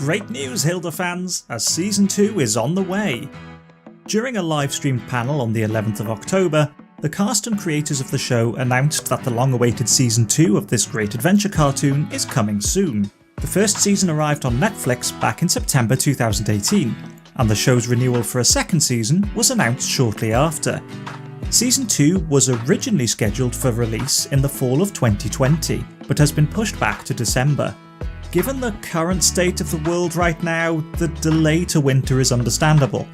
Great news, Hilda fans, as Season 2 is on the way! During a live-streamed panel on the 11th of October, the cast and creators of the show announced that the long-awaited Season 2 of this great adventure cartoon is coming soon. The first season arrived on Netflix back in September 2018, and the show's renewal for a second season was announced shortly after. Season 2 was originally scheduled for release in the fall of 2020, but has been pushed back to December. Given the current state of the world right now, the delay to winter is understandable.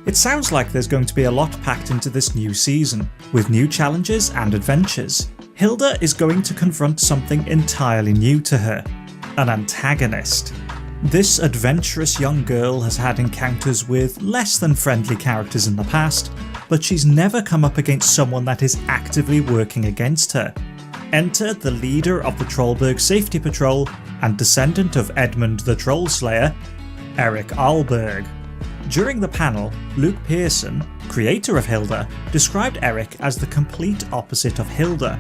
It sounds like there's going to be a lot packed into this new season, with new challenges and adventures. Hilda is going to confront something entirely new to her: an antagonist. This adventurous young girl has had encounters with less than friendly characters in the past, but she's never come up against someone that is actively working against her. Enter the leader of the Trollberg Safety Patrol and descendant of Edmund the Troll Slayer, Eric Alberg. During the panel, Luke Pearson, creator of Hilda, described Eric as the complete opposite of Hilda.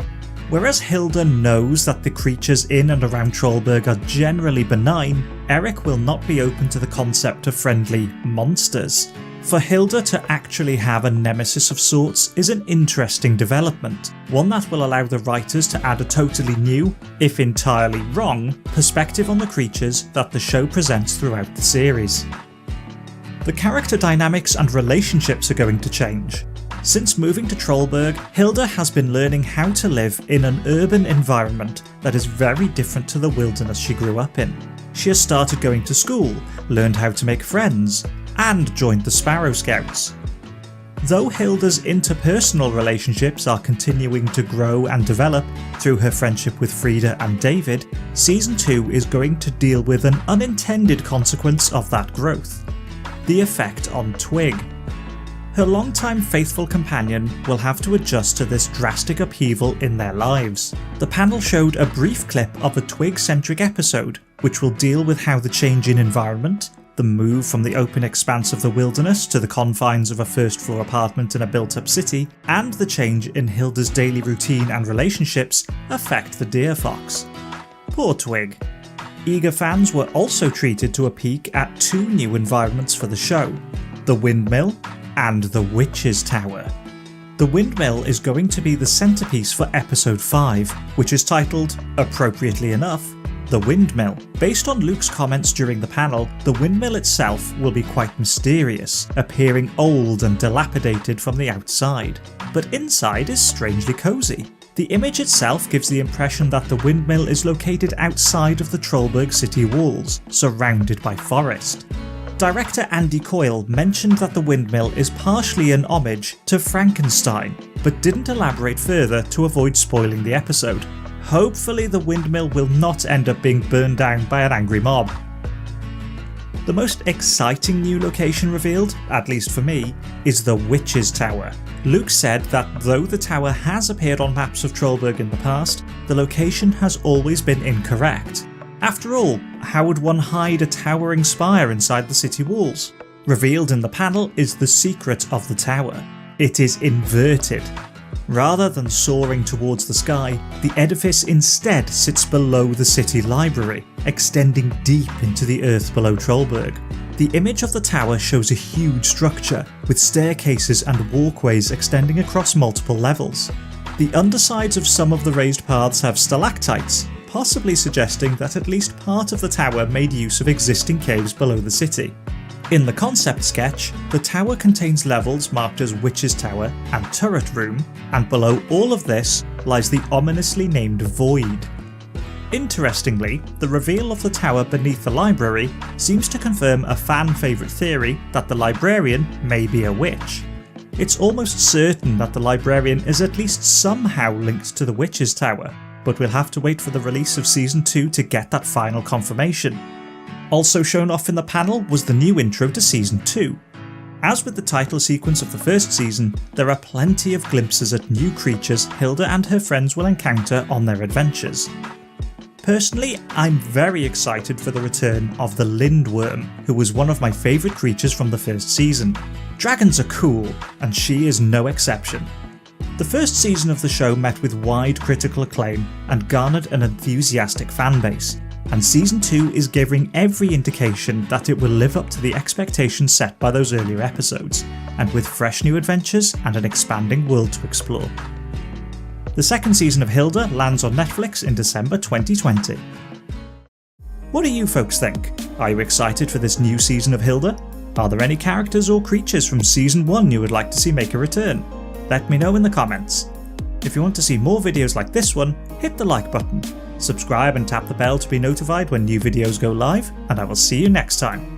Whereas Hilda knows that the creatures in and around Trollberg are generally benign, Eric will not be open to the concept of friendly monsters. For Hilda to actually have a nemesis of sorts is an interesting development, one that will allow the writers to add a totally new, if entirely wrong, perspective on the creatures that the show presents throughout the series. The character dynamics and relationships are going to change. Since moving to Trollberg, Hilda has been learning how to live in an urban environment that is very different to the wilderness she grew up in. She has started going to school, learned how to make friends, and joined the Sparrow Scouts. Though Hilda's interpersonal relationships are continuing to grow and develop through her friendship with Frida and David, Season 2 is going to deal with an unintended consequence of that growth: the effect on Twig. Her longtime faithful companion will have to adjust to this drastic upheaval in their lives. The panel showed a brief clip of a Twig-centric episode, which will deal with how the change in environment, the move from the open expanse of the wilderness to the confines of a first-floor apartment in a built-up city, and the change in Hilda's daily routine and relationships affect the deer fox. Poor Twig. Eager fans were also treated to a peek at two new environments for the show: the Windmill and the Witch's Tower. The Windmill is going to be the centrepiece for Episode 5, which is titled, appropriately enough, The Windmill. Based on Luke's comments during the panel, the windmill itself will be quite mysterious, appearing old and dilapidated from the outside, but inside is strangely cosy. The image itself gives the impression that the windmill is located outside of the Trollberg city walls, surrounded by forest. Director Andy Coyle mentioned that the windmill is partially an homage to Frankenstein, but didn't elaborate further to avoid spoiling the episode. Hopefully the windmill will not end up being burned down by an angry mob. The most exciting new location revealed, at least for me, is the Witch's Tower. Luke said that though the tower has appeared on maps of Trollberg in the past, the location has always been incorrect. After all, how would one hide a towering spire inside the city walls? Revealed in the panel is the secret of the tower. It is inverted. Rather than soaring towards the sky, the edifice instead sits below the city library, extending deep into the earth below Trollberg. The image of the tower shows a huge structure, with staircases and walkways extending across multiple levels. The undersides of some of the raised paths have stalactites, possibly suggesting that at least part of the tower made use of existing caves below the city. In the concept sketch, the tower contains levels marked as Witch's Tower and Turret Room, and below all of this lies the ominously named Void. Interestingly, the reveal of the tower beneath the library seems to confirm a fan favourite theory that the librarian may be a witch. It's almost certain that the librarian is at least somehow linked to the Witch's Tower, but we'll have to wait for the release of Season 2 to get that final confirmation. Also shown off in the panel was the new intro to Season 2. As with the title sequence of the first season, there are plenty of glimpses at new creatures Hilda and her friends will encounter on their adventures. Personally, I'm very excited for the return of the Lindworm, who was one of my favourite creatures from the first season. Dragons are cool, and she is no exception. The first season of the show met with wide critical acclaim and garnered an enthusiastic fanbase. and Season 2 is giving every indication that it will live up to the expectations set by those earlier episodes, and with fresh new adventures and an expanding world to explore. The second season of Hilda lands on Netflix in December 2020. What do you folks think? Are you excited for this new season of Hilda? Are there any characters or creatures from Season 1 you would like to see make a return? Let me know in the comments. If you want to see more videos like this one, hit the like button, subscribe and tap the bell to be notified when new videos go live, and I will see you next time.